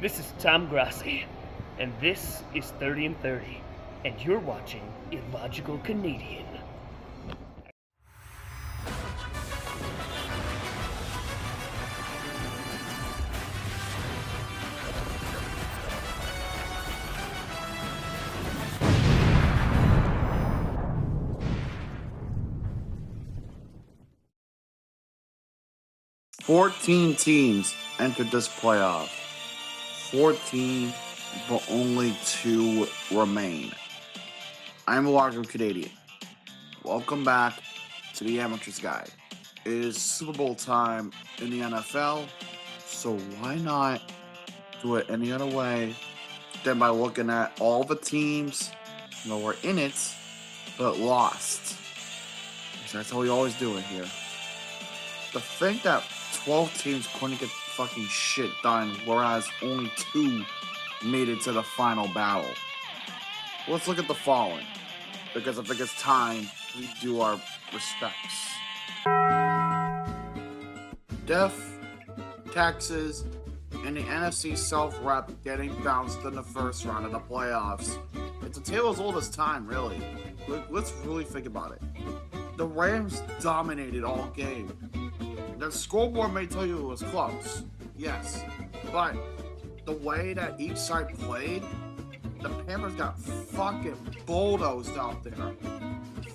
This is Tom Grassi, and this is 30 and 30, and you're watching Illogical Canadian. "14 teams entered this playoff. 14, but only 2 remain. I'm Illogical Canadian. Welcome back to the Amateur's Guide. It is Super Bowl time in the NFL, so why not do it any other way than by looking at all the teams that were in it, but lost. Because that's how we always do it here. To think that 12 teams couldn't get fucking shit done, whereas only 2 made it to the final battle. Let's look at the following, because I think it's time we do our respects. Death, Texas, and the NFC South rep getting bounced in the first round of the playoffs. It's a tale as old as time, really. Let's really think about it. The Rams dominated all game. The scoreboard may tell you it was close, yes, but the way that each side played, the Panthers got fucking bulldozed out there.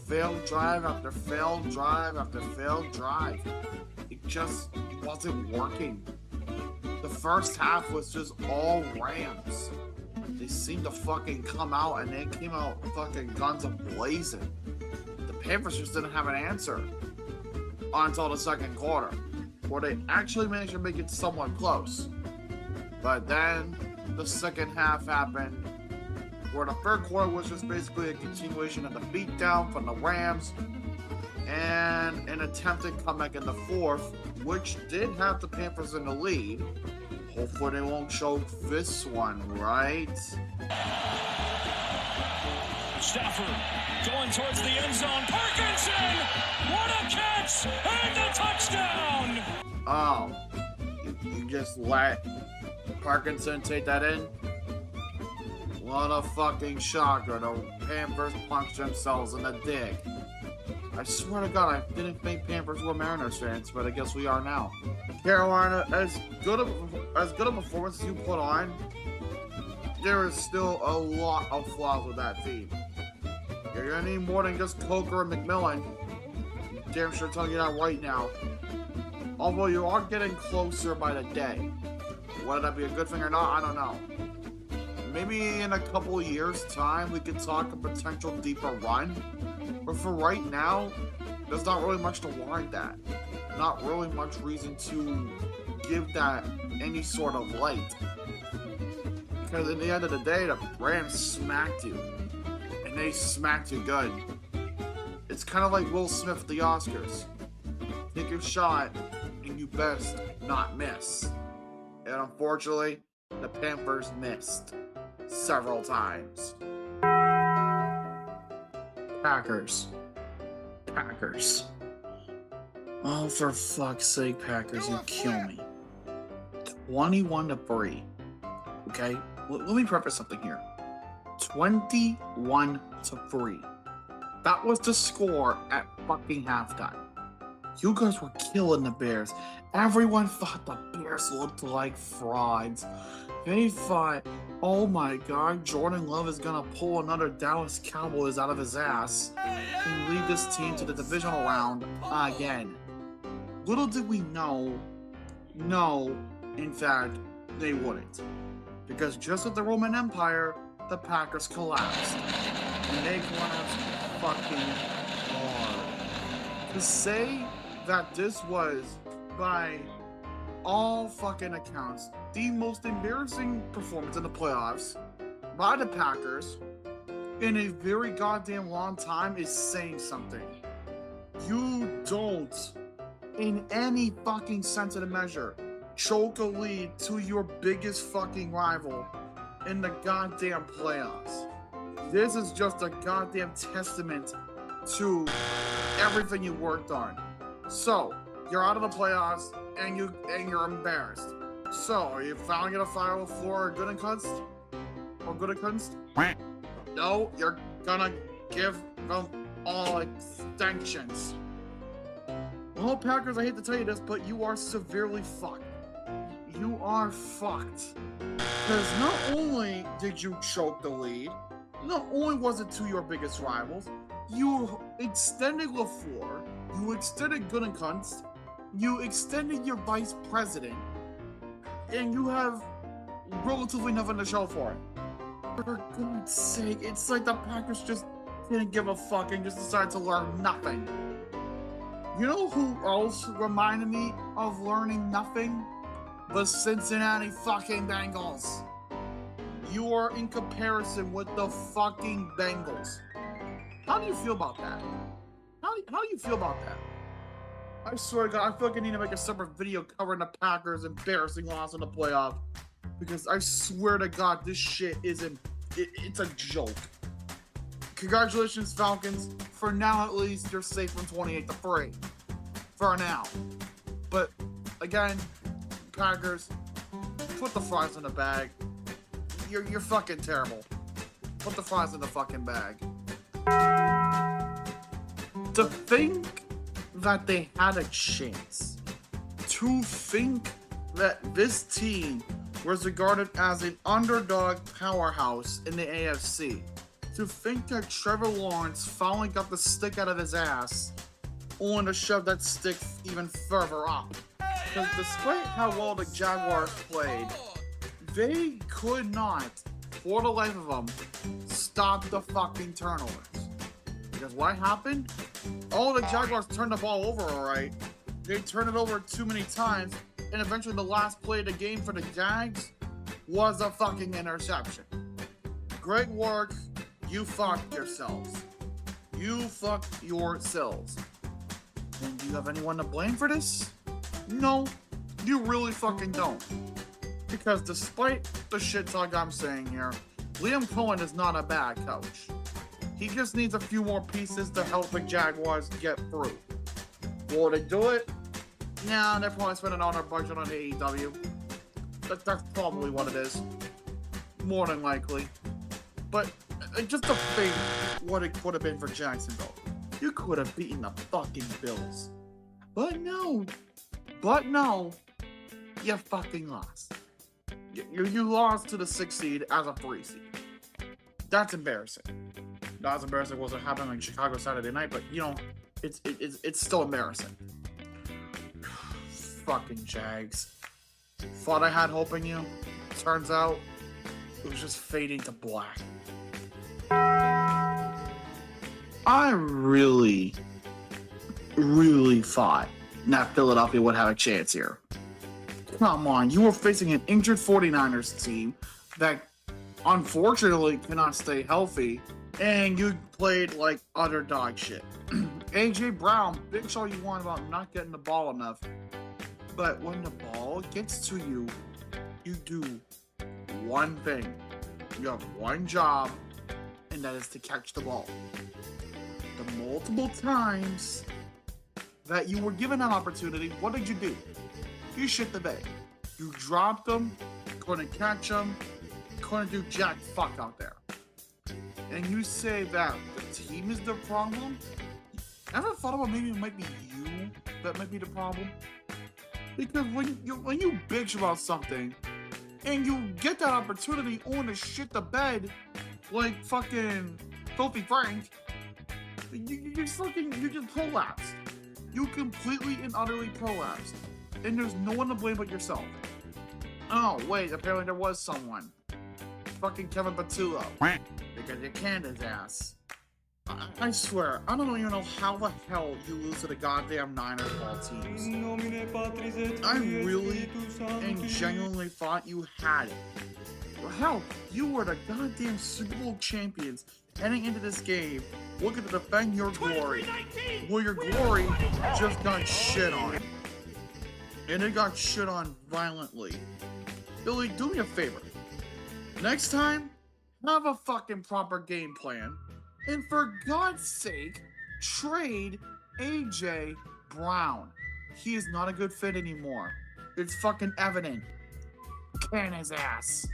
Failed drive after failed drive after failed drive. It just wasn't working. The first half was just all Rams. They seemed to fucking come out, and they came out fucking guns a-blazing. The Panthers just didn't have an answer until the second quarter, where they actually managed to make it somewhat close. But then the second half happened, where the third quarter was just basically a continuation of the beatdown from the Rams and an attempted comeback in the fourth, which did have the Panthers in the lead. Hopefully they won't choke this one, right? Stafford going towards the end zone. Parkinson! What a catch! And a touchdown! Oh, you just let Parkinson take that in? What a fucking shocker. The Panthers punched themselves in the dick. I swear to God, I didn't think Panthers were Mariners fans, but I guess we are now. Carolina, as good a performance as you put on, there is still a lot of flaws with that team. You're gonna need more than just Coker and McMillan. I'm damn sure telling you that right now. Although you are getting closer by the day. Whether that be a good thing or not, I don't know. Maybe in a couple of years' time, we could talk a potential deeper run. But for right now, there's not really much to warrant that. Not really much reason to give that any sort of light. Because at the end of the day, the Rams smacked you. And they smacked you good. It's kind of like Will Smith at the Oscars. Take your shot, and you best not miss. And unfortunately, the Panthers missed several times. Packers. Oh, for fuck's sake, Packers, you kill me. 21-3. Okay? Let me preface something here. 21-3. That was the score at fucking halftime. You guys were killing the Bears. Everyone thought the Bears looked like frauds. They thought, oh my God, Jordan Love is gonna pull another Dallas Cowboys out of his ass and lead this team to the divisional round again. Little did we know, no, in fact, they wouldn't. Because just like the Roman Empire, the Packers collapsed. And they collapsed fucking hard. To say that this was, by all fucking accounts, the most embarrassing performance in the playoffs by the Packers in a very goddamn long time is saying something. You don't, in any fucking sense of the measure, choke a lead to your biggest fucking rival in the goddamn playoffs. This is just a goddamn testament to everything you worked on. So, you're out of the playoffs and you're embarrassed. So, are you finally gonna file for good and kunst? Or good and kunst? No, you're gonna give them all extensions. Well, Packers, I hate to tell you this, but you are severely fucked. You are fucked. Because not only did you choke the lead, not only was it to your biggest rivals, you extended LaFleur, you extended Gutekunst, you extended your vice president, and you have relatively nothing to show for it. For God's sake, it's like the Packers just didn't give a fuck and just decided to learn nothing. You know who else reminded me of learning nothing? The Cincinnati fucking Bengals. You are in comparison with the fucking Bengals. How do you feel about that? How do you feel about that? I swear to God, I feel like I need to make a separate video covering the Packers' embarrassing loss in the playoff. Because I swear to God, this shit isn't... It's a joke. Congratulations, Falcons. For now, at least, you're safe from 28-3. For now. But, again, Packers, put the fries in the bag. You're fucking terrible. Put the fries in the fucking bag. To think that they had a chance. To think that this team was regarded as an underdog powerhouse in the AFC. To think that Trevor Lawrence finally got the stick out of his ass, only to shove that stick even further up. Because despite how well the Jaguars played, they could not, for the life of them, stop the fucking turnovers. Because what happened? Oh, the Jaguars turned the ball over alright. They turned it over too many times, and eventually the last play of the game for the Jags was a fucking interception. Great work. You fucked yourselves. You fucked yourselves. And do you have anyone to blame for this? No, you really fucking don't. Because despite the shit talk I'm saying here, Liam Cohen is not a bad coach. He just needs a few more pieces to help the Jaguars get through. Will they do it? Nah, they're probably spending all their budget on AEW. That's probably what it is. More than likely. But just to think what it could have been for Jacksonville. You could have beaten the fucking Bills. But no, you fucking lost. You lost to the 6th seed as a 3 seed. That's embarrassing. Not as embarrassing as what happened in Chicago Saturday night, but you know, it's still embarrassing. Fucking Jags. Thought I had hope in you. Turns out, it was just fading to black. I really thought that Philadelphia would have a chance here. Come on, you were facing an injured 49ers team that unfortunately cannot stay healthy, and you played like utter dog shit. AJ Brown, bitch all you want about not getting the ball enough, but when the ball gets to you, you do one thing. You have one job, and that is to catch the ball. The multiple times that you were given that opportunity, what did you do? You shit the bed. You dropped them, couldn't catch them, couldn't do jack fuck out there. And you say that the team is the problem? Ever thought about maybe it might be you that might be the problem? Because when you bitch about something and you get that opportunity only to shit the bed like fucking Filthy Frank, you just prolapsed. You completely and utterly prolapsed. And there's no one to blame but yourself. Oh, wait, apparently there was someone. Fucking Kevin Patullo. Because you canned his ass. I swear, I don't even know how the hell you lose to the goddamn Niners ball teams. I really and genuinely thought you had it. Hell, you were the goddamn Super Bowl champions heading into this game, looking to defend your glory. Well, your glory just got shit on. And it got shit on violently. Billy, do me a favor. Next time, have a fucking proper game plan. And for God's sake, trade AJ Brown. He is not a good fit anymore. It's fucking evident. can his ass.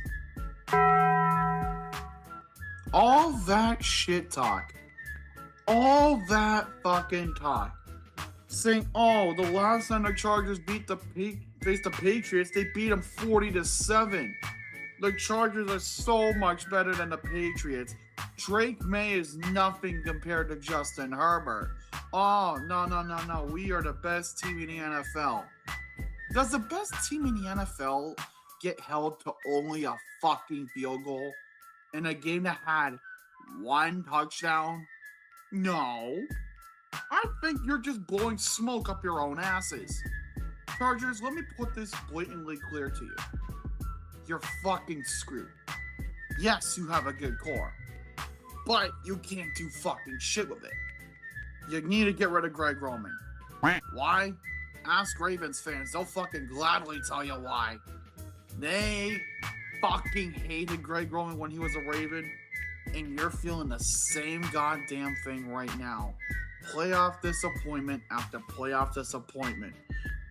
All that shit talk. All that fucking talk. Saying, oh, the last time the Chargers faced the Patriots, they beat them 40-7. The Chargers are so much better than the Patriots. Drake May is nothing compared to Justin Herbert. Oh, no. We are the best team in the NFL. Does the best team in the NFL get held to only a fucking field goal in a game that had one touchdown? No. I think you're just blowing smoke up your own asses. Chargers, let me put this blatantly clear to you. You're fucking screwed. Yes, you have a good core, but you can't do fucking shit with it. You need to get rid of Greg Roman. Why? Ask Ravens fans. They'll fucking gladly tell you why. They fucking hated Greg Roman when he was a Raven, and you're feeling the same goddamn thing right now. Playoff disappointment after playoff disappointment.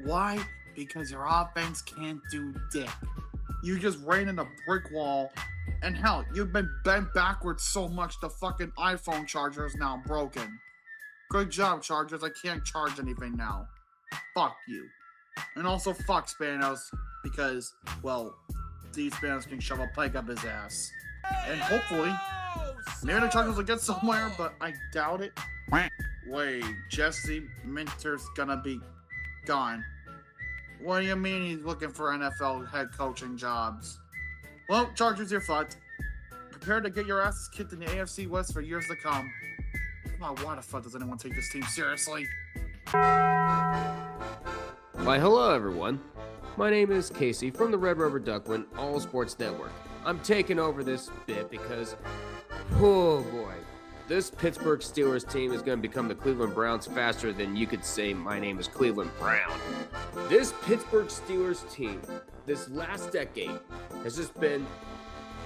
Why? Because your offense can't do dick. You just ran in a brick wall, and hell, you've been bent backwards so much the fucking iPhone charger is now broken. Good job, Chargers. I can't charge anything now. Fuck you. And also fuck Spanos, because, well, these Spanos can shove a pike up his ass. And hopefully, maybe the Chargers will get somewhere, but I doubt it. Wait, Jesse Minter's gonna be gone. What do you mean he's looking for NFL head coaching jobs? Well, Chargers, you're fucked. Prepare to get your asses kicked in the AFC West for years to come. Come on, why the fuck does anyone take this team seriously? Why, hello everyone. My name is Casey from the Red Rubber Duckman All Sports Network. I'm taking over this bit because, oh boy, this Pittsburgh Steelers team is going to become the Cleveland Browns faster than you could say my name is Cleveland Brown. This Pittsburgh Steelers team, this last decade, has just been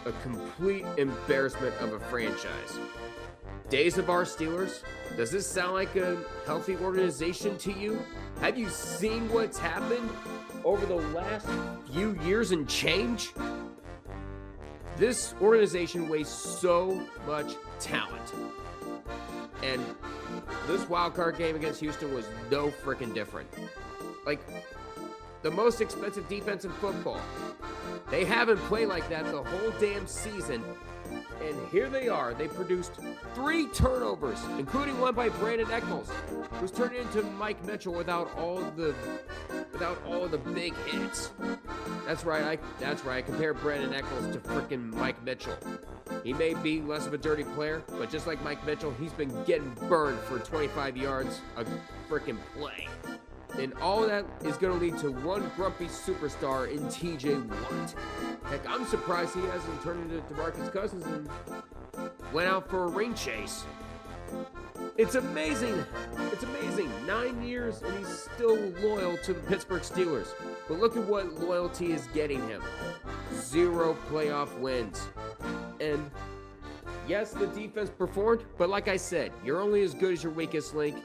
a complete embarrassment of a franchise. Days of our Steelers, does this sound like a healthy organization to you? Have you seen what's happened over the last few years and change? This organization wastes so much talent. And this wildcard game against Houston was no freaking different. Like, the most expensive defense in football. They haven't played like that the whole damn season. And here they are. They produced 3 turnovers, including one by Brandon Echols, who's turned into Mike Mitchell without all the big hits. That's right. I compare Brandon Echols to frickin' Mike Mitchell. He may be less of a dirty player, but just like Mike Mitchell, he's been getting burned for 25 yards a frickin' play. And all of that is going to lead to one grumpy superstar in TJ Watt. Heck, I'm surprised he hasn't turned into DeMarcus Cousins and went out for a ring chase. It's amazing. 9 years and he's still loyal to the Pittsburgh Steelers. But look at what loyalty is getting him. 0 playoff wins. And yes, the defense performed, but like I said, you're only as good as your weakest link.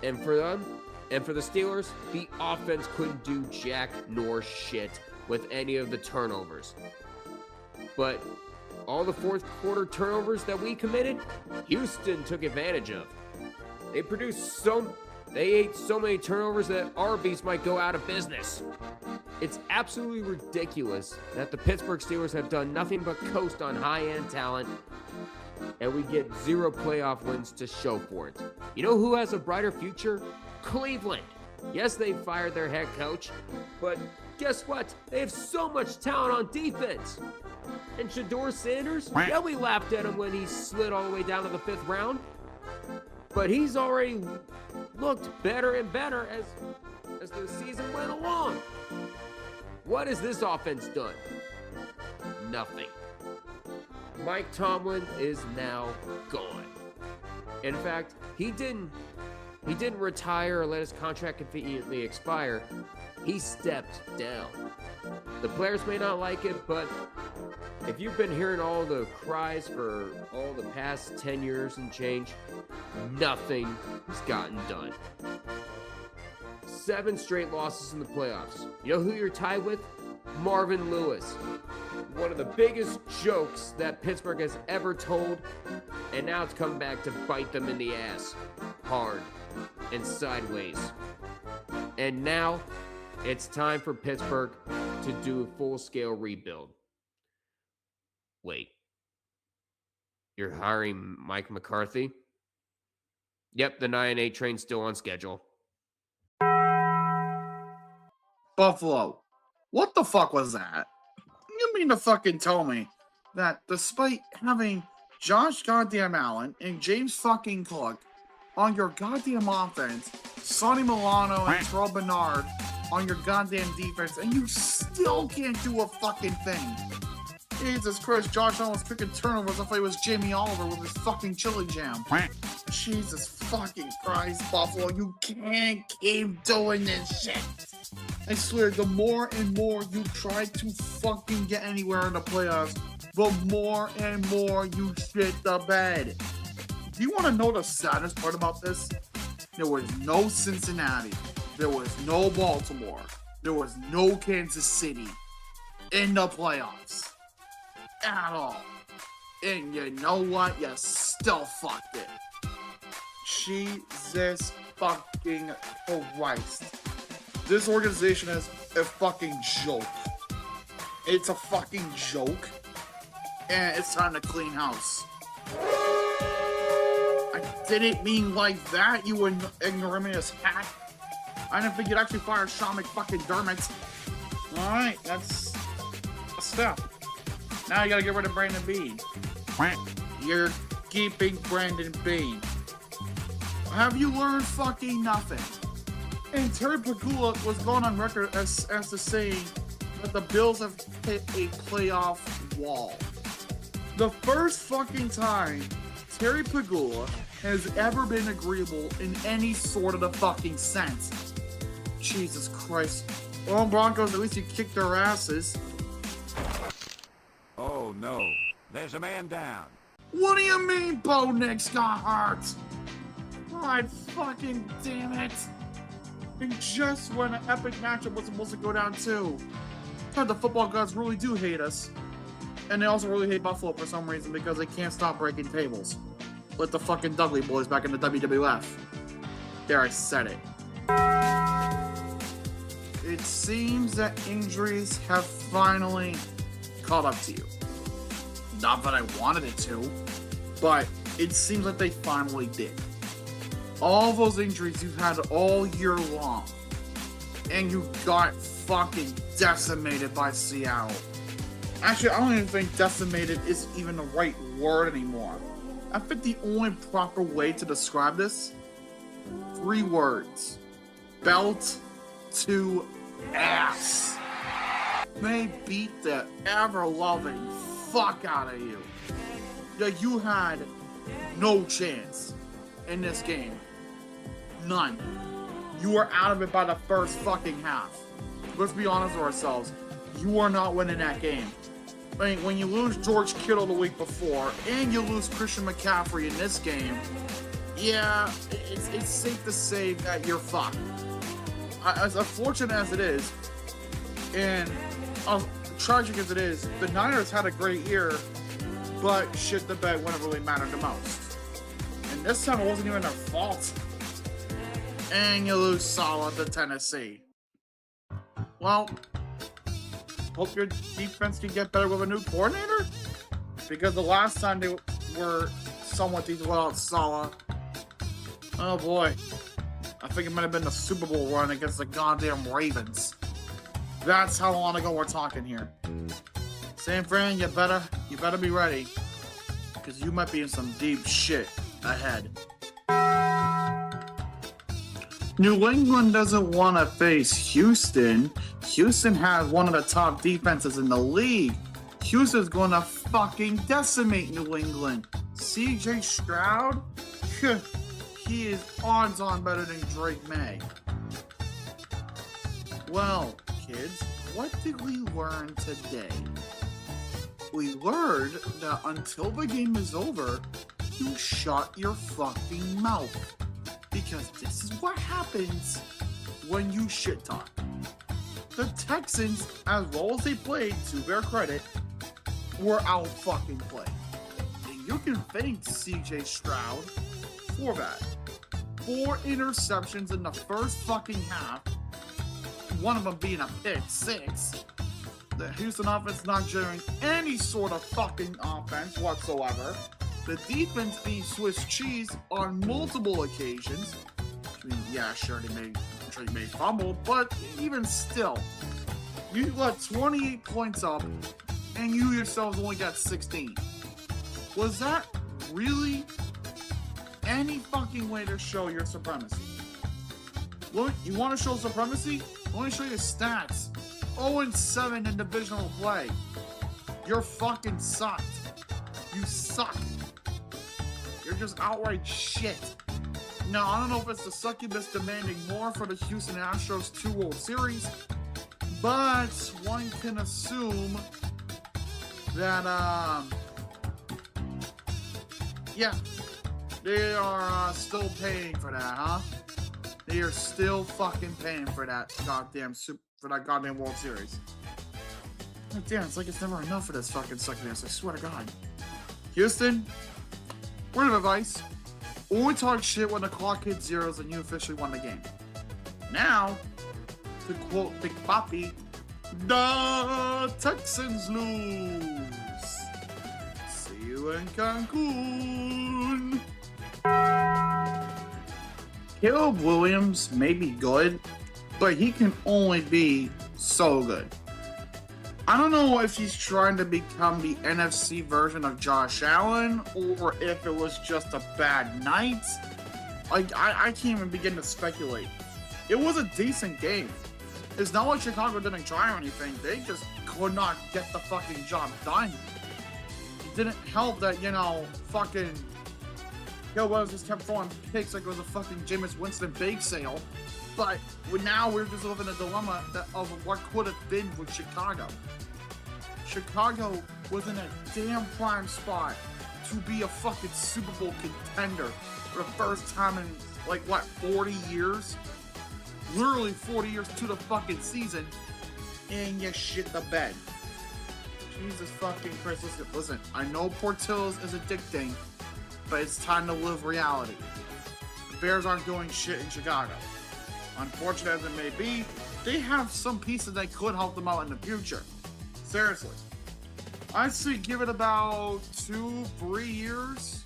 And for them, and for the Steelers, the offense couldn't do jack nor shit with any of the turnovers. But all the fourth quarter turnovers that we committed, Houston took advantage of. They ate so many turnovers that Arby's might go out of business. It's absolutely ridiculous that the Pittsburgh Steelers have done nothing but coast on high-end talent, and we get 0 playoff wins to show for it. You know who has a brighter future? Cleveland. Yes, they fired their head coach, but guess what? They have so much talent on defense. And Shedeur Sanders? Yeah, we laughed at him when he slid all the way down to the 5th round. But he's already looked better and better as the season went along. What has this offense done? Nothing. Mike Tomlin is now gone. In fact, he didn't retire or let his contract conveniently expire. He stepped down. The players may not like it, but if you've been hearing all the cries for all the past 10 years and change, nothing has gotten done. 7 straight losses in the playoffs. You know who you're tied with? Marvin Lewis. One of the biggest jokes that Pittsburgh has ever told, and now it's come back to bite them in the ass. Hard and sideways. And now, it's time for Pittsburgh to do a full-scale rebuild. Wait. You're hiring Mike McCarthy? Yep, the 9-8 train's still on schedule. Buffalo. What the fuck was that? You mean to fucking tell me that despite having Josh goddamn Allen and James fucking Cook on your goddamn offense, Sonny Milano and Terrell Bernard on your goddamn defense, and you still can't do a fucking thing? Jesus Christ, Josh Allen was picking turnovers. I thought it was Jamie Oliver with his fucking chili jam. Jesus fucking Christ, Buffalo, you can't keep doing this shit. I swear, the more and more you try to fucking get anywhere in the playoffs, the more and more you shit the bed. Do you want to know the saddest part about this? There was no Cincinnati. There was no Baltimore. There was no Kansas City in the playoffs at all. And you know what? You still fucked it. Jesus fucking Christ. This organization is a fucking joke. It's a fucking joke. And it's time to clean house. I didn't mean like that, you ignoramus hack. I didn't think you'd actually fire Sean McFucking-Dermott. Alright, that's a step. Now you gotta get rid of Brandon Beane. You're keeping Brandon Beane. Have you learned fucking nothing? And Terry Pegula was going on record as to saying that the Bills have hit a playoff wall. The first fucking time Terry Pegula has ever been agreeable in any sort of the fucking sense. Jesus Christ. Well, Broncos, at least you kicked their asses. Oh no, there's a man down. What do you mean Bo Nix got hurt? God fucking damn it. And just when an epic matchup was supposed to go down too. God, the football gods really do hate us. And they also really hate Buffalo for some reason because they can't stop breaking tables. Like the fucking Dudley boys back in the WWF. There, I said it. It seems that injuries have finally caught up to you. Not that I wanted it to, but it seems like they finally did. All those injuries you've had all year long, and you got fucking decimated by Seattle. Actually, I don't even think decimated is even the right word anymore. I think the only proper way to describe this, 3 words. Belt to ass. They beat the ever-loving fuck out of you. That you had no chance in this game. None. You were out of it by the first fucking half. Let's be honest with ourselves. You are not winning that game. I mean, when you lose George Kittle the week before, and you lose Christian McCaffrey in this game, yeah, it's safe to say that you're fucked. As unfortunate as it is, and tragic as it is, the Niners had a great year, but shit the bed when it really mattered the most. And this time it wasn't even their fault. And you lose solid to Tennessee. Well, hope your defense can get better with a new coordinator. Because the last time they were somewhat decent without Saleh. Oh boy. I think it might have been the Super Bowl run against the goddamn Ravens. That's how long ago we're talking here. San Fran, you better be ready. Because you might be in some deep shit ahead. New England doesn't want to face Houston. Houston has one of the top defenses in the league. Houston's going to fucking decimate New England. CJ Stroud? He is odds on better than Drake May. Well, kids, what did we learn today? We learned that until the game is over, you shut your fucking mouth. Because this is what happens when you shit talk. the Texans, as well as they played, to their credit, were out fucking played. And you can thank CJ Stroud for that. 4 interceptions in the first fucking half, one of them being a pick 6. The Houston offense not generating any sort of fucking offense whatsoever. The defense being Swiss cheese on multiple occasions. I mean, yeah, sure, they may fumble, but even still, you let 28 points up, and you yourselves only got 16. Was that really any fucking way to show your supremacy? Look, you want to show supremacy? Let me show you stats. 0-7 in divisional play. You're fucking sucked. You suck. You're just outright shit. Now, I don't know if it's the succubus demanding more for the Houston Astros 2 World Series, but one can assume that, yeah, they are still paying for that, huh? They are still fucking paying for that goddamn World Series. God damn, it's like it's never enough for this fucking succubus, I swear to God. Houston, word of advice. Only talk shit when the clock hits zeros and you officially won the game. Now, to quote Big Papi, the Texans lose. See you in Cancun. Caleb Williams may be good, but he can only be so good. I don't know if he's trying to become the NFC version of Josh Allen or if it was just a bad night. I can't even begin to speculate. It was a decent game. It's not like Chicago didn't try or anything. They just could not get the fucking job done. It didn't help that, fucking Caleb Williams just kept throwing picks like it was a fucking Jameis Winston bake sale. But now we're just living a dilemma of what could have been with Chicago. Chicago was in a damn prime spot to be a fucking Super Bowl contender for the first time in, 40 years? Literally 40 years to the fucking season, and you shit the bed. Jesus fucking Christ, listen, I know Portillo's is addicting, but it's time to live reality. The Bears aren't doing shit in Chicago. Unfortunate as it may be, they have some pieces that could help them out in the future. Seriously. I'd say give it about 2-3 years,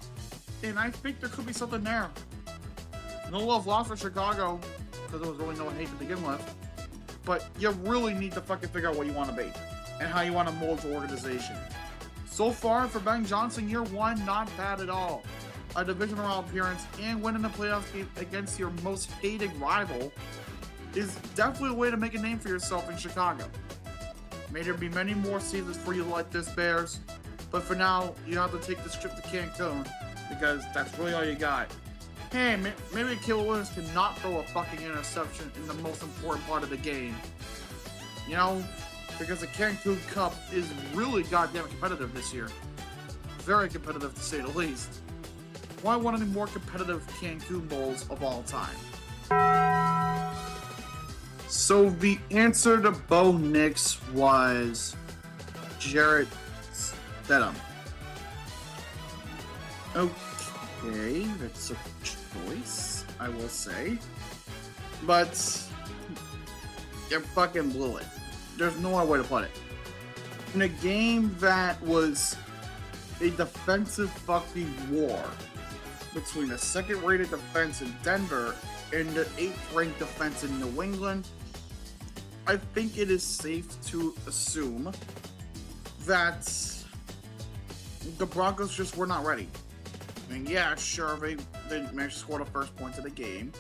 and I think there could be something there. No love lost for Chicago, because there was really no hate to begin with. But you really need to fucking figure out what you want to be, and how you want to mold your organization. So far, for Ben Johnson, year 1, not bad at all. A divisional round appearance and winning the playoffs game against your most hated rival is definitely a way to make a name for yourself in Chicago. May there be many more seasons for you like this, Bears, but for now, you have to take this trip to Cancun, because that's really all you got. Hey, maybe Caleb Williams cannot throw a fucking interception in the most important part of the game. Because the Cancun Cup is really goddamn competitive this year. Very competitive, to say the least. Why one of the more competitive Cancun Bowls of all time? So the answer to Bo Nix was Jarrett Stidham. Okay, that's a choice, I will say. But you fucking blew it. There's no other way to put it. In a game that was a defensive fucking war between the second-rated defense in Denver and the 8th-ranked defense in New England, I think it is safe to assume that the Broncos just were not ready. I mean, yeah, sure, they managed to score the first points of the game,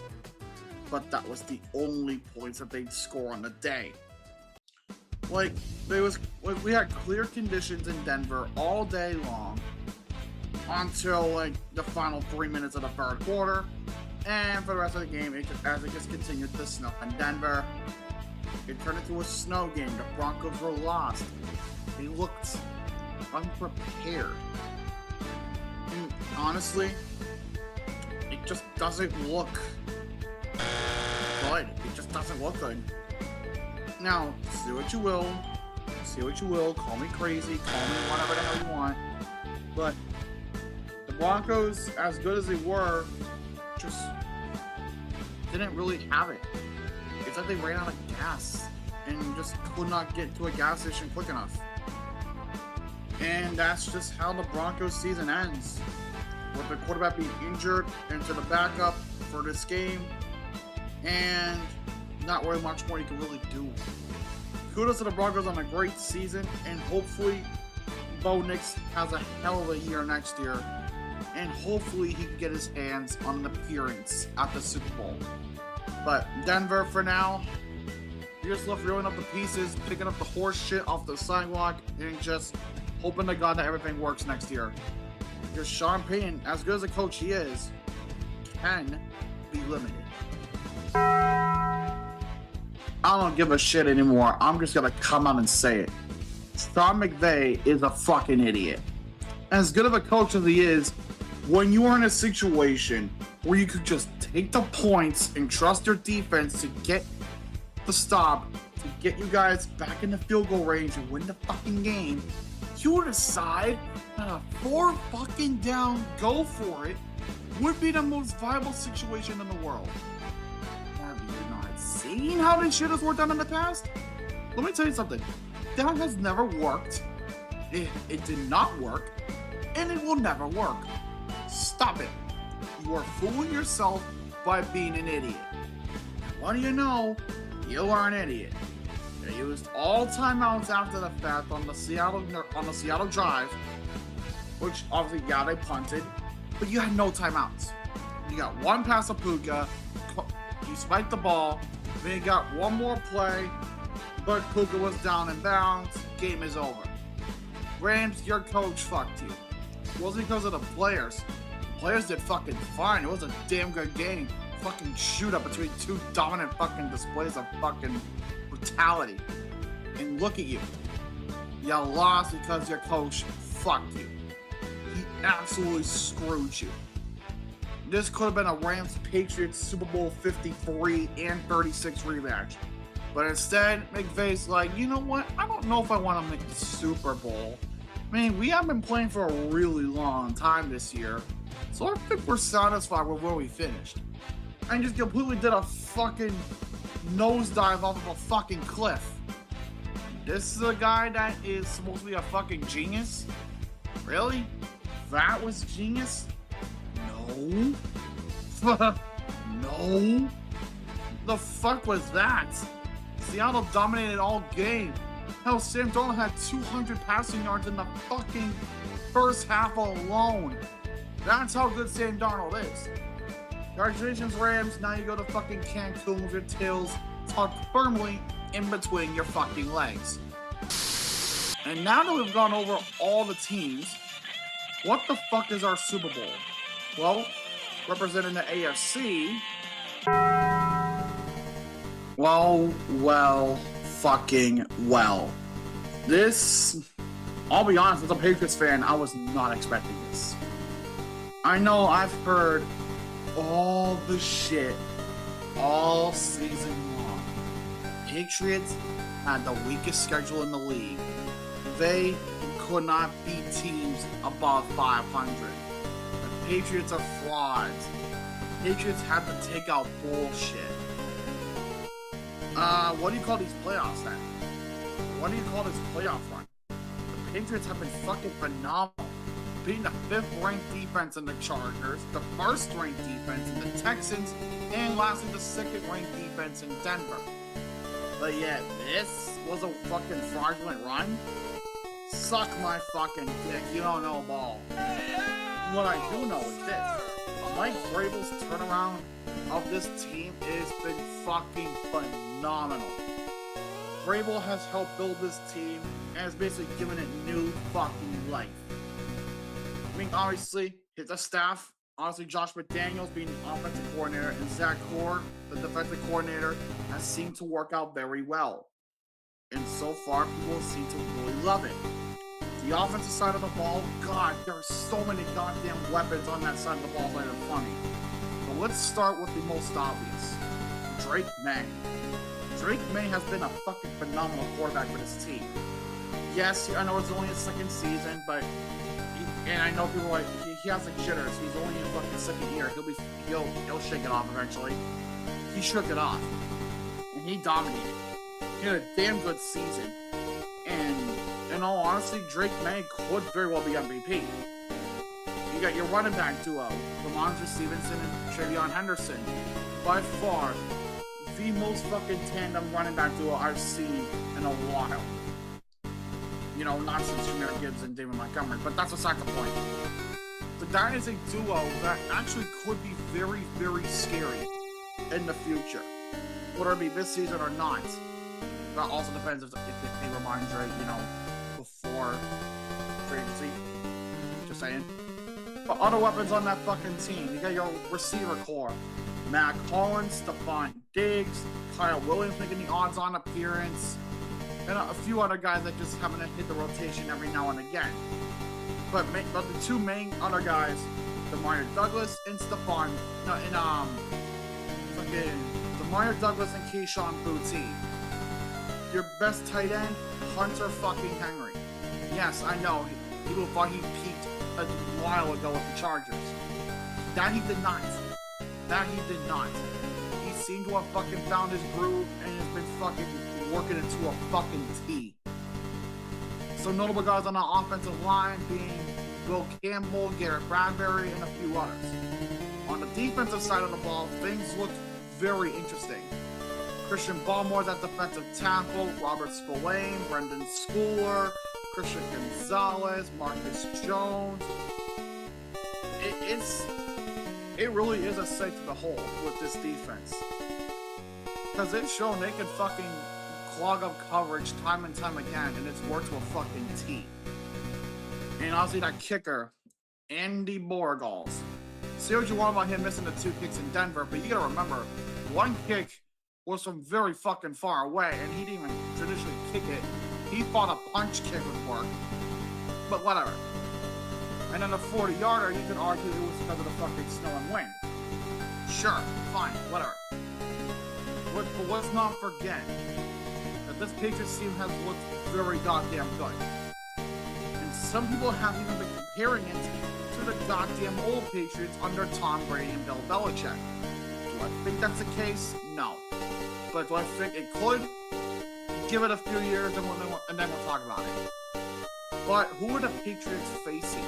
but that was the only points that they'd score on the day. We had clear conditions in Denver all day long until the final 3 minutes of the third quarter, and for the rest of the game, as it just continued to snow in Denver, it turned into a snow game. The Broncos were lost. They looked unprepared. And honestly, it just doesn't look good. It just doesn't look good. Now, say what you will. Call me crazy. Call me whatever the hell you want. But the Broncos, as good as they were, just didn't really have it. It's like they ran out of gas and just could not get to a gas station quick enough. And that's just how the Broncos season ends. With the quarterback being injured into the backup for this game. And not really much more you can really do. Kudos to the Broncos on a great season. And hopefully Bo Nix has a hell of a year next year. And hopefully he can get his hands on an appearance at the Super Bowl. But Denver, for now, you're just left reeling up the pieces, picking up the horse shit off the sidewalk, and just hoping to God that everything works next year. Because Sean Payton, as good as a coach he is, can be limited. I don't give a shit anymore. I'm just gonna come out and say it. Sean McVay is a fucking idiot. As good of a coach as he is, when you are in a situation where you could just take the points and trust your defense to get the stop, to get you guys back in the field goal range and win the fucking game, you decide that a 4 fucking down go for it would be the most viable situation in the world. Have you not seen how this shit has worked out in the past? Let me tell you something. That has never worked. It did not work, and it will never work. Stop it. You are fooling yourself by being an idiot. What do you know? You are an idiot. They used all timeouts after the fact on the Seattle drive, which obviously, yeah, they punted, but you had no timeouts. You got one pass of Puka, you spiked the ball, then you got one more play, but Puka was down and bounds, game is over. Rams, your coach fucked you. It wasn't because of the players. The players did fucking fine. It was a damn good game. Fucking shootout between two dominant fucking displays of fucking brutality. And look at you. You lost because your coach fucked you. He absolutely screwed you. This could have been a Rams-Patriots Super Bowl 53 and 36 rematch. But instead, McVay's like, you know what? I don't know if I want to make the Super Bowl. I mean, we have been playing for a really long time this year. So I think we're satisfied with where we finished. And just completely did a fucking nosedive off of a fucking cliff. This is a guy that is supposed to be a fucking genius? Really? That was genius? No. No. The fuck was that? Seattle dominated all game. Hell, Sam Darnold had 200 passing yards in the fucking first half alone. That's how good Sam Darnold is. Congratulations, Rams. Now you go to fucking Cancun with your tails tucked firmly in between your fucking legs. And now that we've gone over all the teams, what the fuck is our Super Bowl? Well, representing the AFC, well. This, I'll be honest, as a Patriots fan, I was not expecting this. I know I've heard all the shit all season long. Patriots had the weakest schedule in the league. They could not beat teams above 500. The Patriots are frauds. Patriots have to take out bullshit. What do you call these playoffs then? What do you call this playoff run? The Patriots have been fucking phenomenal. Beating the 5th-ranked defense in the Chargers, the 1st-ranked defense in the Texans, and lastly the 2nd-ranked defense in Denver. But yet, this was a fucking fraudulent run? Suck my fucking dick, you don't know ball. What I do know is this. Mike Vrabel's turnaround of this team has been fucking phenomenal. Vrabel has helped build this team and has basically given it new fucking life. I mean, obviously, the staff, honestly, Josh McDaniels being the offensive coordinator and Zach Core, the defensive coordinator, has seemed to work out very well. And so far, people seem to really love it. The offensive side of the ball, God, there are so many goddamn weapons on that side of the ball that are funny. But let's start with the most obvious. Drake May. Drake May has been a fucking phenomenal quarterback for this team. Yes, I know it's only his second season, but and I know people are like he has like jitters. He's only in fucking second year. He'll shake it off eventually. He shook it off, and he dominated. He had a damn good season, and in all honesty, Drake May could very well be MVP. You got your running back duo, Ramondre Stevenson and Travion Henderson, by far the most fucking tandem running back duo I've seen in a while. You know, not since Jahmyr Gibbs and David Montgomery, but that's beside the point. That is a duo that actually could be very, very scary in the future. Whether it be this season or not. That also depends if they Ramondre, you know, before free agency. Just saying. But other weapons on that fucking team. You got your receiver core. Matt Collins, Stephon Diggs, Kyle Williams making the odds-on appearance, and a few other guys that just happen to hit the rotation every now and again. But the two main other guys, Demario Douglas and Demario Douglas and Keyshawn Boutte. Your best tight end, Hunter fucking Henry. Yes, I know, people thought he peaked a while ago with the Chargers. That he did not. He seemed to have fucking found his groove and has been fucking working into a fucking T. Some notable guys on the offensive line being Will Campbell, Garrett Bradbury, and a few others. On the defensive side of the ball, things look very interesting. Christian Barmore's at defensive tackle, Robert Spillane, Brendan Schooler, Christian Gonzalez, Marcus Jones. It really is a sight to behold with this defense. Because they've shown they can fucking clog up coverage time and time again, and it's worked to a fucking T. And obviously that kicker, Andy Borgals. Say what you want about him missing the 2 kicks in Denver, but you gotta remember, one kick was from very fucking far away, and he didn't even traditionally kick it. He thought a punch kick would work, but whatever. And then the 40-yarder, you could argue it was because of the fucking snow and wind. Sure, fine, whatever. But let's not forget that this Patriots team has looked very goddamn good. And some people have even been comparing it to the goddamn old Patriots under Tom Brady and Bill Belichick. Do I think that's the case? No. But do I think it could? Give it a few years and then we'll talk about it. But who are the Patriots facing?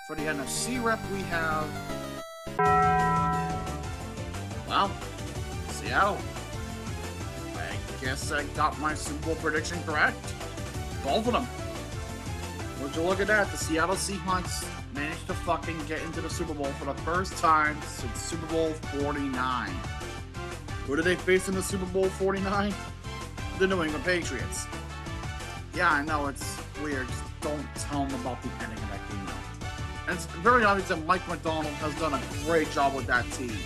For the NFC rep, we have... Well, Seattle. I guess I got my Super Bowl prediction correct. Both of them. Would you look at that? The Seattle Seahawks managed to fucking get into the Super Bowl for the first time since Super Bowl 49. Who did they face in the Super Bowl 49? The New England Patriots. Yeah, I know, it's weird. Just don't tell them about the ending of that game, though. And it's very obvious that Mike McDonald has done a great job with that team.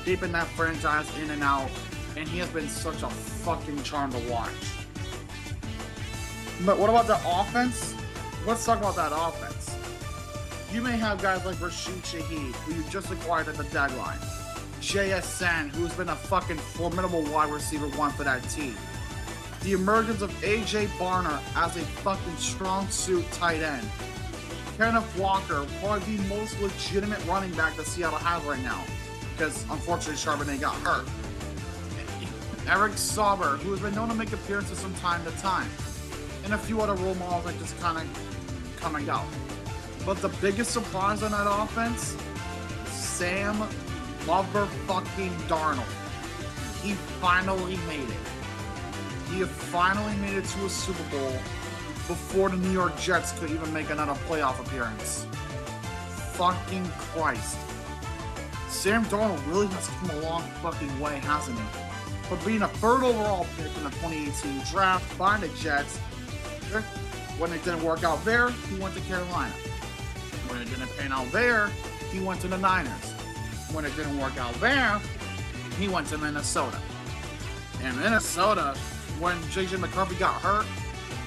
Keeping that franchise in and out, and he has been such a fucking charm to watch. But what about the offense? Let's talk about that offense. You may have guys like Rashid Shaheed, who you just acquired at the deadline. JSN, who's been a fucking formidable wide receiver one for that team. The emergence of AJ Barner as a fucking strong suit tight end. Kenneth Walker, probably the most legitimate running back that Seattle has right now, because unfortunately Charbonnet got hurt. Eric Sauber, who has been known to make appearances from time to time, and a few other role models that just kind of come and go. But the biggest surprise on that offense, Sam fucking Darnold. He finally made it. He finally made it to a Super Bowl before the New York Jets could even make another playoff appearance. Fucking Christ. Sam Darnold really has come a long fucking way, hasn't he? For being a third overall pick in the 2018 draft by the Jets, when it didn't work out there, he went to Carolina. When it didn't pan out there, he went to the Niners. When it didn't work out there, he went to Minnesota. And Minnesota, when J.J. McCarthy got hurt,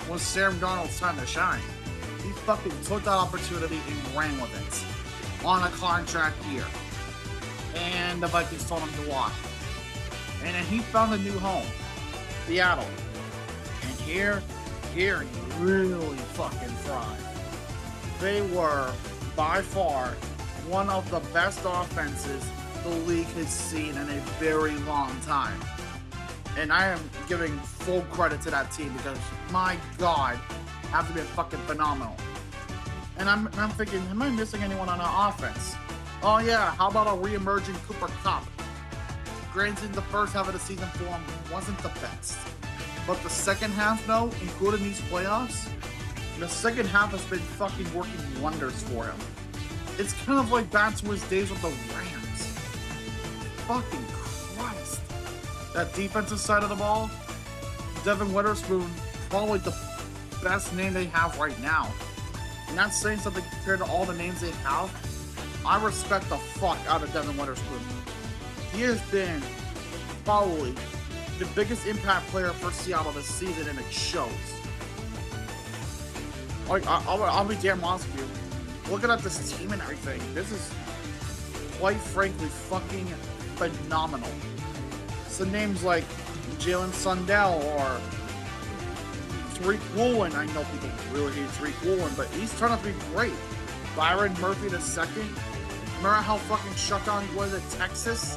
was Sam Darnold's time to shine. He fucking took that opportunity and ran with it. On a contract year. And the Vikings told him to walk. And then he found a new home. Seattle. And here he really fucking thrived. They were, by far, one of the best offenses the league has seen in a very long time. And I am giving full credit to that team because, my God, have to be fucking phenomenal. And I'm thinking, am I missing anyone on our offense? Oh yeah, how about a re-emerging Cooper Kupp? Granted, the first half of the season for him wasn't the best. But the second half, though, including these playoffs, the second half has been fucking working wonders for him. It's kind of like back to his days with the Rams. Fucking Christ. That defensive side of the ball, Devin Witherspoon, probably the best name they have right now. And that's saying something compared to all the names they have. I respect the fuck out of Devin Witherspoon. He has been probably the biggest impact player for Seattle this season, and it shows. Like, I'll be damn honest with you. Looking at this team and everything, this is, quite frankly, fucking phenomenal. So names like Jalen Sundell or Tariq Woolen. I know people really hate Tariq Woolen, but he's turned out to be great. Byron Murphy II. Remember how fucking shut down he was at Texas?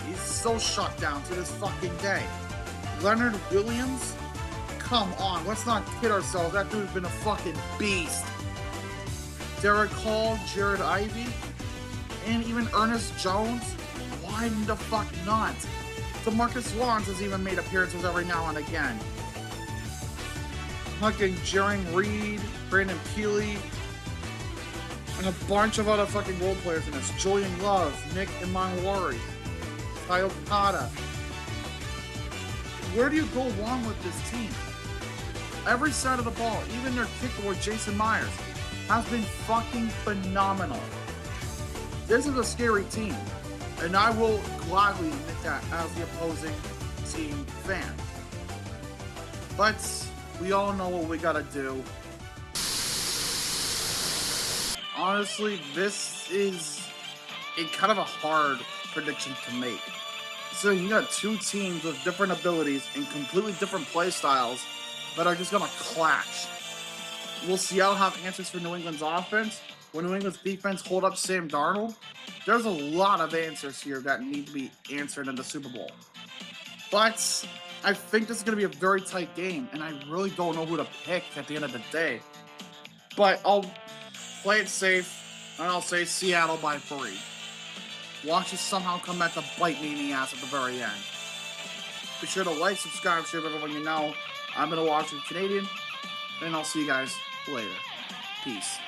He's still shut down to this fucking day. Leonard Williams? Come on, let's not kid ourselves. That dude's been a fucking beast. Derek Hall, Jared Ivey, and even Ernest Jones? Why the fuck not? DeMarcus Lawrence has even made appearances every now and again. Fucking Jaren Reed, Brandon Peely, and a bunch of other fucking role players in this. Julian Love, Nick Imanwari, Kyle Kata. Where do you go wrong with this team? Every side of the ball, even their kicker, Jason Myers, has been fucking phenomenal. This is a scary team, and I will gladly admit that as the opposing team fan. But we all know what we gotta do. Honestly, this is a kind of a hard prediction to make. So you got two teams with different abilities and completely different play styles that are just gonna clash. Will Seattle have answers for New England's offense? Will New England's defense hold up Sam Darnold? There's a lot of answers here that need to be answered in the Super Bowl. But I think this is going to be a very tight game, and I really don't know who to pick at the end of the day. But I'll play it safe, and I'll say Seattle by 3. Watch us somehow come back to bite me in the ass at the very end. Be sure to like, subscribe, share with everyone you know. I'm going to watch Canadian, and I'll see you guys later. Peace.